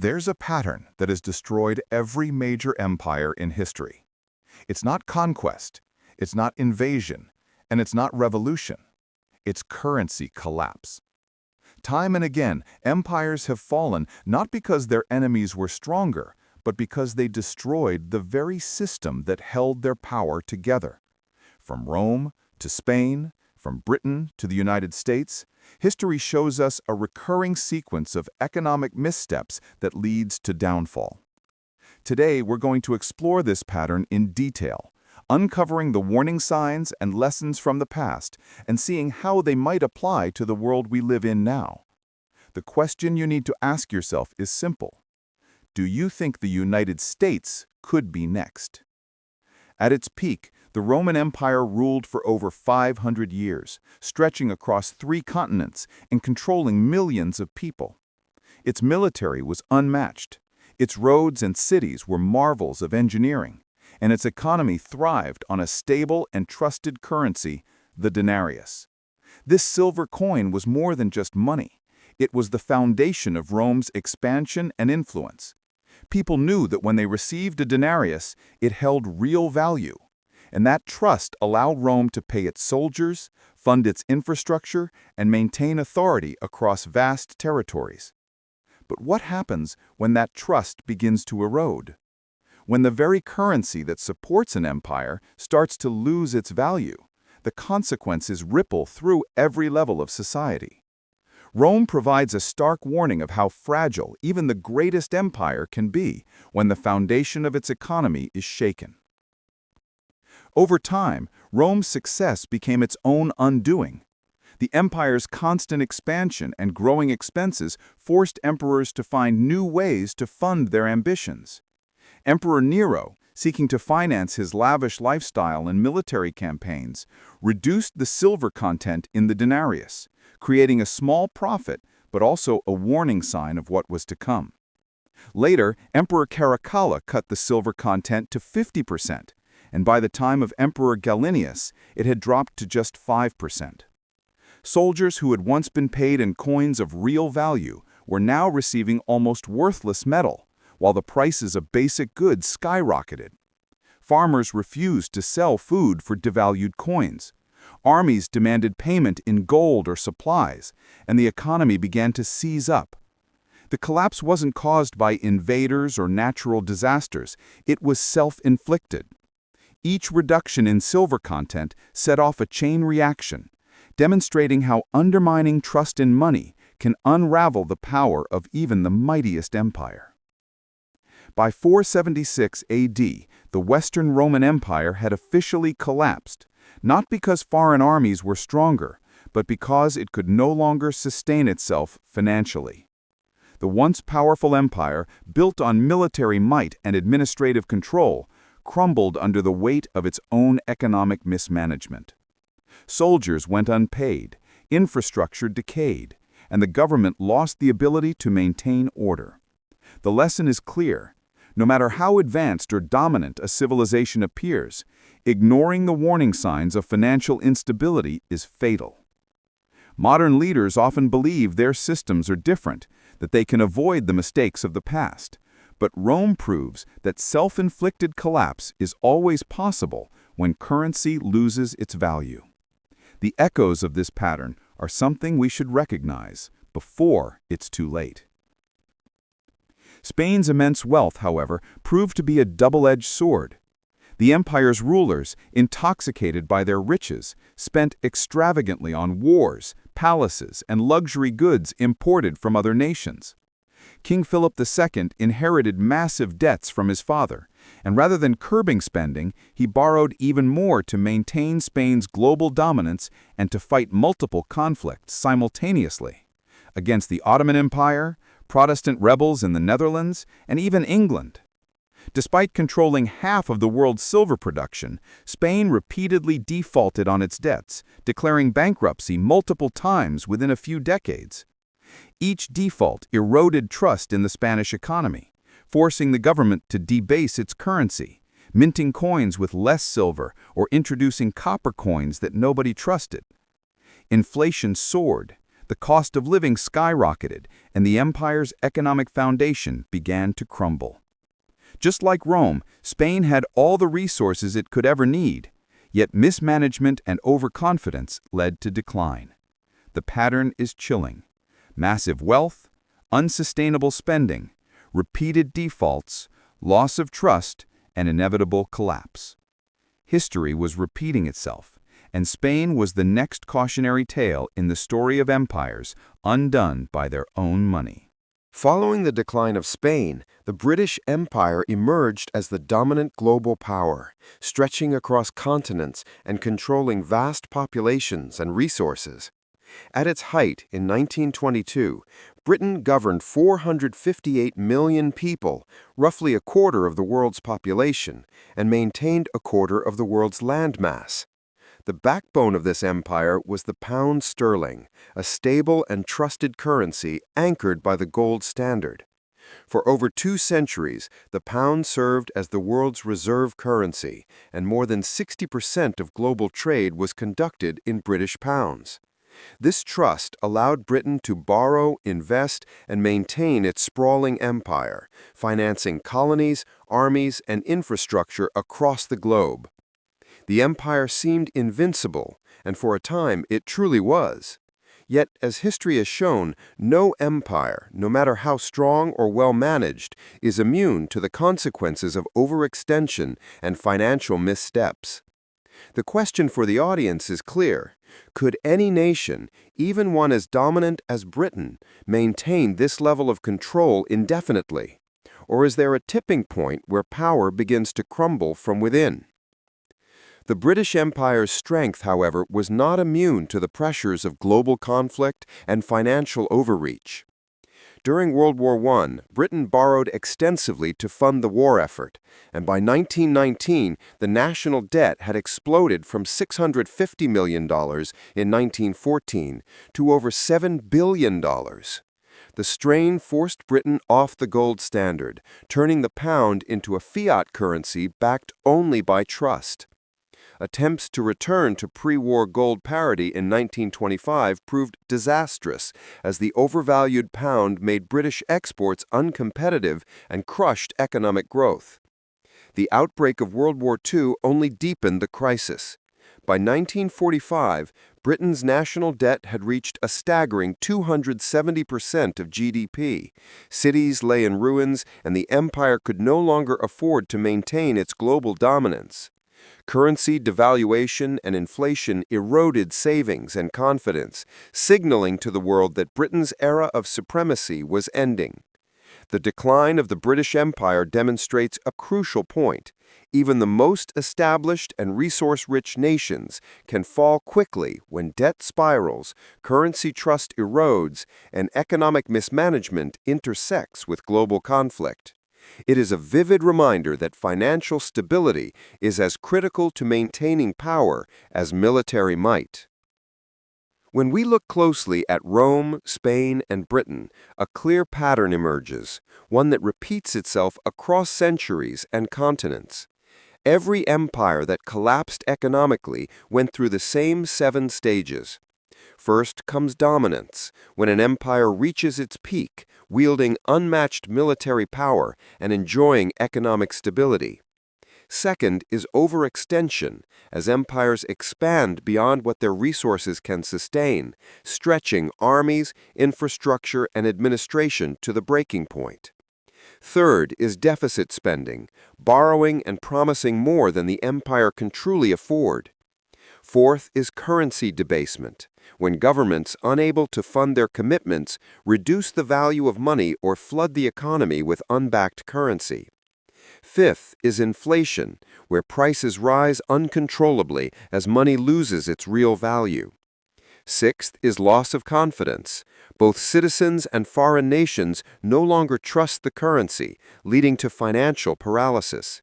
There's a pattern that has destroyed every major empire in history. It's not conquest, it's not invasion, and it's not revolution. It's currency collapse. Time and again, empires have fallen not because their enemies were stronger, but because they destroyed the very system that held their power together. From Rome to Spain, from Britain to the United States, history shows us a recurring sequence of economic missteps that leads to downfall. Today, we're going to explore this pattern in detail, uncovering the warning signs and lessons from the past and seeing how they might apply to the world we live in now. The question you need to ask yourself is simple. Do you think the United States could be next? At its peak, the Roman Empire ruled for over 500 years, stretching across 3 continents and controlling millions of people. Its military was unmatched. Its roads and cities were marvels of engineering, and its economy thrived on a stable and trusted currency, the denarius. This silver coin was more than just money. It was the foundation of Rome's expansion and influence. People knew that when they received a denarius, it held real value, and that trust allowed Rome to pay its soldiers, fund its infrastructure, and maintain authority across vast territories. But what happens when that trust begins to erode? When the very currency that supports an empire starts to lose its value, the consequences ripple through every level of society. Rome provides a stark warning of how fragile even the greatest empire can be when the foundation of its economy is shaken. Over time, Rome's success became its own undoing. The empire's constant expansion and growing expenses forced emperors to find new ways to fund their ambitions. Emperor Nero, seeking to finance his lavish lifestyle and military campaigns, reduced the silver content in the denarius, creating a small profit but also a warning sign of what was to come. Later, Emperor Caracalla cut the silver content to 50%, and by the time of Emperor Gallienus, it had dropped to just 5%. Soldiers who had once been paid in coins of real value were now receiving almost worthless metal, while the prices of basic goods skyrocketed. Farmers refused to sell food for devalued coins. Armies demanded payment in gold or supplies, and the economy began to seize up. The collapse wasn't caused by invaders or natural disasters, it was self-inflicted. Each reduction in silver content set off a chain reaction, demonstrating how undermining trust in money can unravel the power of even the mightiest empire. By 476 AD, the Western Roman Empire had officially collapsed, not because foreign armies were stronger, but because it could no longer sustain itself financially. The once powerful empire, built on military might and administrative control, crumbled under the weight of its own economic mismanagement. Soldiers went unpaid, infrastructure decayed, and the government lost the ability to maintain order. The lesson is clear. No matter how advanced or dominant a civilization appears, ignoring the warning signs of financial instability is fatal. Modern leaders often believe their systems are different, that they can avoid the mistakes of the past. But Rome proves that self-inflicted collapse is always possible when currency loses its value. The echoes of this pattern are something we should recognize before it's too late. Spain's immense wealth, however, proved to be a double-edged sword. The empire's rulers, intoxicated by their riches, spent extravagantly on wars, palaces, and luxury goods imported from other nations. King Philip II inherited massive debts from his father, and rather than curbing spending, he borrowed even more to maintain Spain's global dominance and to fight multiple conflicts simultaneously against the Ottoman Empire, Protestant rebels in the Netherlands, and even England. Despite controlling half of the world's silver production, Spain repeatedly defaulted on its debts, declaring bankruptcy multiple times within a few decades. Each default eroded trust in the Spanish economy, forcing the government to debase its currency, minting coins with less silver or introducing copper coins that nobody trusted. Inflation soared. The cost of living skyrocketed, and the empire's economic foundation began to crumble. Just like Rome, Spain had all the resources it could ever need, yet mismanagement and overconfidence led to decline. The pattern is chilling. Massive wealth, unsustainable spending, repeated defaults, loss of trust, and inevitable collapse. History was repeating itself, and Spain was the next cautionary tale in the story of empires undone by their own money. Following the decline of Spain, the British Empire emerged as the dominant global power, stretching across continents and controlling vast populations and resources. At its height in 1922, Britain governed 458 million people, roughly a quarter of the world's population, and maintained a quarter of the world's landmass. The backbone of this empire was the pound sterling, a stable and trusted currency anchored by the gold standard. For over 2 centuries, the pound served as the world's reserve currency, and more than 60% of global trade was conducted in British pounds. This trust allowed Britain to borrow, invest, and maintain its sprawling empire, financing colonies, armies, and infrastructure across the globe. The empire seemed invincible, and for a time it truly was. Yet, as history has shown, no empire, no matter how strong or well managed, is immune to the consequences of overextension and financial missteps. The question for the audience is clear. Could any nation, even one as dominant as Britain, maintain this level of control indefinitely? Or is there a tipping point where power begins to crumble from within? The British Empire's strength, however, was not immune to the pressures of global conflict and financial overreach. During World War I, Britain borrowed extensively to fund the war effort, and by 1919, the national debt had exploded from $650 million in 1914 to over $7 billion. The strain forced Britain off the gold standard, turning the pound into a fiat currency backed only by trust. Attempts to return to pre-war gold parity in 1925 proved disastrous, as the overvalued pound made British exports uncompetitive and crushed economic growth. The outbreak of World War II only deepened the crisis. By 1945, Britain's national debt had reached a staggering 270% of GDP. Cities lay in ruins, and the empire could no longer afford to maintain its global dominance. Currency devaluation and inflation eroded savings and confidence, signaling to the world that Britain's era of supremacy was ending. The decline of the British Empire demonstrates a crucial point. Even the most established and resource-rich nations can fall quickly when debt spirals, currency trust erodes, and economic mismanagement intersects with global conflict. It is a vivid reminder that financial stability is as critical to maintaining power as military might. When we look closely at Rome, Spain, and Britain, a clear pattern emerges, one that repeats itself across centuries and continents. Every empire that collapsed economically went through the same 7 stages. First comes dominance, when an empire reaches its peak, wielding unmatched military power and enjoying economic stability. Second is overextension, as empires expand beyond what their resources can sustain, stretching armies, infrastructure, and administration to the breaking point. Third is deficit spending, borrowing and promising more than the empire can truly afford. Fourth is currency debasement, when governments, unable to fund their commitments, reduce the value of money or flood the economy with unbacked currency. Fifth is inflation, where prices rise uncontrollably as money loses its real value. Sixth is loss of confidence. Both citizens and foreign nations no longer trust the currency, leading to financial paralysis.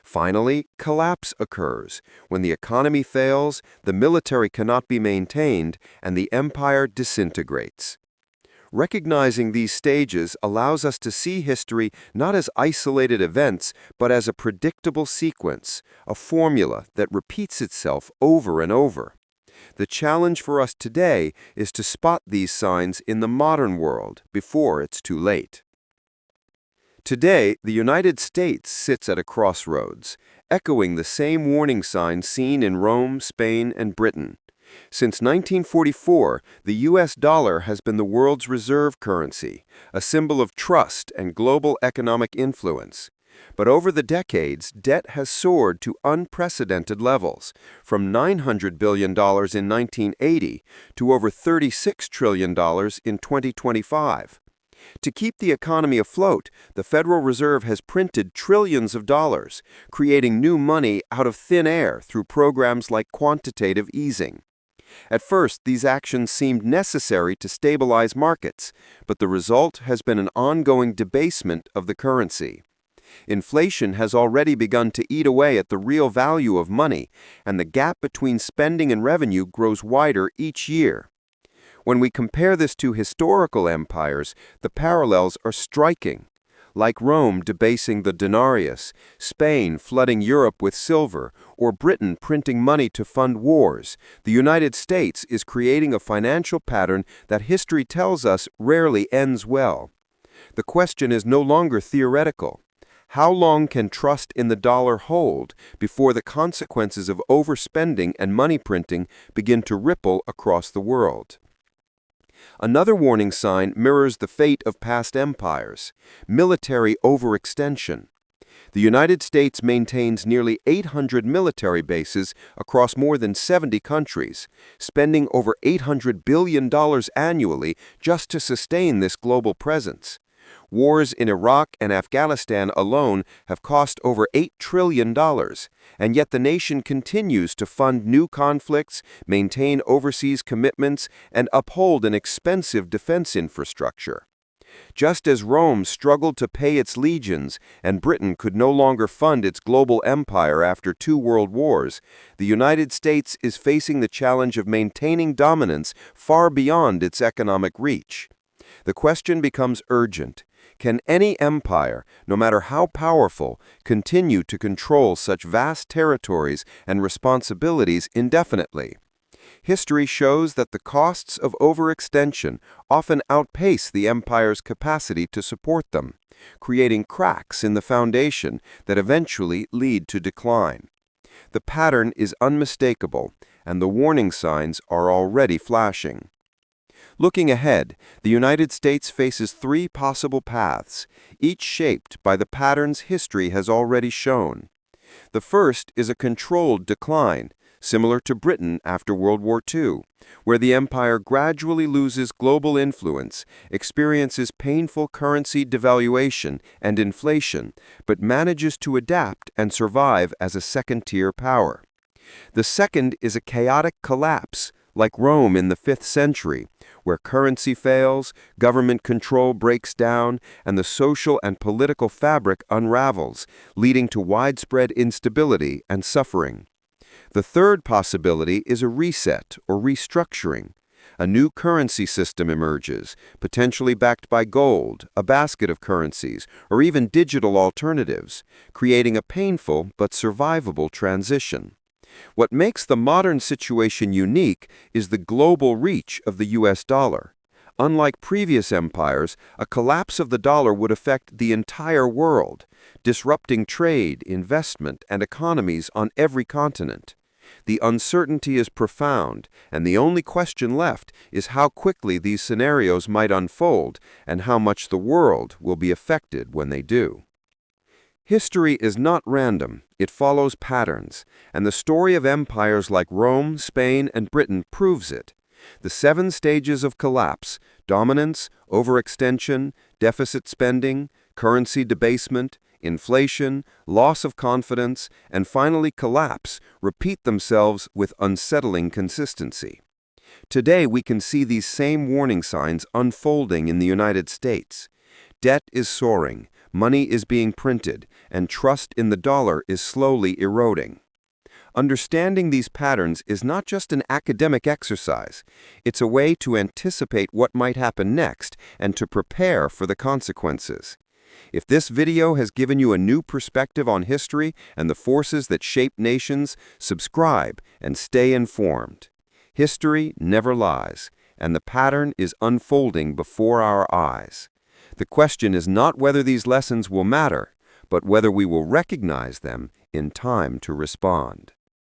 Finally, collapse occurs. When the economy fails, the military cannot be maintained, and the empire disintegrates. Recognizing these stages allows us to see history not as isolated events, but as a predictable sequence, a formula that repeats itself over and over. The challenge for us today is to spot these signs in the modern world before it's too late. Today, the United States sits at a crossroads, echoing the same warning signs seen in Rome, Spain, and Britain. Since 1944, the US dollar has been the world's reserve currency, a symbol of trust and global economic influence. But over the decades, debt has soared to unprecedented levels, from $900 billion in 1980 to over $36 trillion in 2025. To keep the economy afloat, the Federal Reserve has printed trillions of dollars, creating new money out of thin air through programs like quantitative easing. At first, these actions seemed necessary to stabilize markets, but the result has been an ongoing debasement of the currency. Inflation has already begun to eat away at the real value of money, and the gap between spending and revenue grows wider each year. When we compare this to historical empires, the parallels are striking. Like Rome debasing the denarius, Spain flooding Europe with silver, or Britain printing money to fund wars, the United States is creating a financial pattern that history tells us rarely ends well. The question is no longer theoretical. How long can trust in the dollar hold before the consequences of overspending and money printing begin to ripple across the world? Another warning sign mirrors the fate of past empires: military overextension. The United States maintains nearly 800 military bases across more than 70 countries, spending over $800 billion annually just to sustain this global presence. Wars in Iraq and Afghanistan alone have cost over $8 trillion, and yet the nation continues to fund new conflicts, maintain overseas commitments, and uphold an expensive defense infrastructure. Just as Rome struggled to pay its legions and Britain could no longer fund its global empire after 2 world wars, the United States is facing the challenge of maintaining dominance far beyond its economic reach. The question becomes urgent. Can any empire, no matter how powerful, continue to control such vast territories and responsibilities indefinitely? History shows that the costs of overextension often outpace the empire's capacity to support them, creating cracks in the foundation that eventually lead to decline. The pattern is unmistakable, and the warning signs are already flashing. Looking ahead, the United States faces 3 possible paths, each shaped by the patterns history has already shown. The first is a controlled decline, similar to Britain after World War II, where the empire gradually loses global influence, experiences painful currency devaluation and inflation, but manages to adapt and survive as a second-tier power. The second is a chaotic collapse, like Rome in the 5th century, where currency fails, government control breaks down, and the social and political fabric unravels, leading to widespread instability and suffering. The third possibility is a reset or restructuring. A new currency system emerges, potentially backed by gold, a basket of currencies, or even digital alternatives, creating a painful but survivable transition. What makes the modern situation unique is the global reach of the US dollar. Unlike previous empires, a collapse of the dollar would affect the entire world, disrupting trade, investment, and economies on every continent. The uncertainty is profound, and the only question left is how quickly these scenarios might unfold and how much the world will be affected when they do. History is not random, it follows patterns, and the story of empires like Rome, Spain, and Britain proves it. The 7 stages of collapse: dominance, overextension, deficit spending, currency debasement, inflation, loss of confidence, and finally collapse, repeat themselves with unsettling consistency. Today we can see these same warning signs unfolding in the United States. Debt is soaring, money is being printed, and trust in the dollar is slowly eroding. Understanding these patterns is not just an academic exercise, it's a way to anticipate what might happen next and to prepare for the consequences. If this video has given you a new perspective on history and the forces that shape nations, subscribe and stay informed. History never lies, and the pattern is unfolding before our eyes. The question is not whether these lessons will matter, but whether we will recognize them in time to respond.